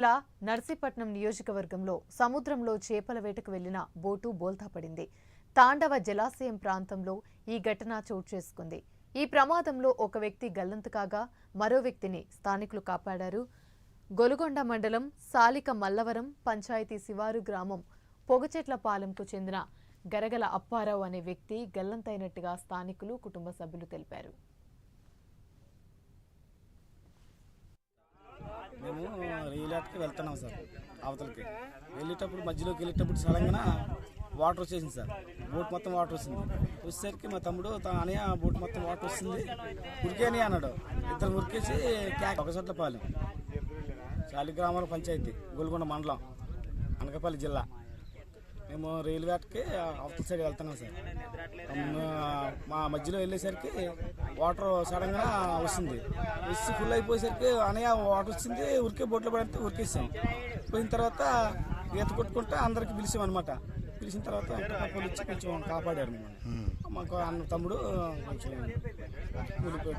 జిల్లా నర్సీపట్నం నియోజకవర్గంలో సముద్రంలో చేపల వేటకు వెళ్లిన బోటు బోల్తా పడింది. తాండవ జలాశయం ప్రాంతంలో ఈ ఘటన చోటు చేసుకుంది. ఈ ప్రమాదంలో ఒక వ్యక్తి గల్లంతు కాగా మరో వ్యక్తిని స్థానికులు కాపాడారు. గొలుగొండ మండలం సాలిక మల్లవరం పంచాయతీ శివారు గ్రామం పొగచెట్లపాలెంకు చెందిన గరగల అప్పారావు అనే వ్యక్తి గల్లంతైనట్టుగా స్థానికులు, కుటుంబ సభ్యులు తెలిపారు. మేము రీలాట్కి వెళ్తున్నాం సార్. అవతలకి వెళ్ళేటప్పుడు మధ్యలోకి వెళ్ళేటప్పుడు సడన్గా వాటర్ వచ్చేసింది సార్. బోట్ మొత్తం వాటర్ వచ్చింది. వచ్చేసరికి మా తమ్ముడు అనయ్య బోట్ మొత్తం వాటర్ వస్తుంది ఉరికేని అన్నాడు. ఇద్దరు ఉరికేసి పొగచెట్లపాలెం శాలిగ్రామాల పంచాయతీ గొలుగొండ మండలం అనకాపల్లి జిల్లా. మేము రైల్వేట్కి అవతల సైడ్ వెళ్తున్నాం సార్. మా మధ్యలో వెళ్ళేసరికి వాటర్ సడన్గా వస్తుంది. వచ్చి ఫుల్ అయిపోయేసరికి అనయ్య వాటర్ వచ్చింది ఉరికే బోట్లో పడితే ఉరికేసాం. పోయిన తర్వాత ఈత కొట్టుకుంటే అందరికి పిలిచాం అనమాట. పిలిచిన తర్వాత పోలీసు వచ్చి కొంచెం కాపాడారు. మాకు అన్న తమ్ముడు కొంచెం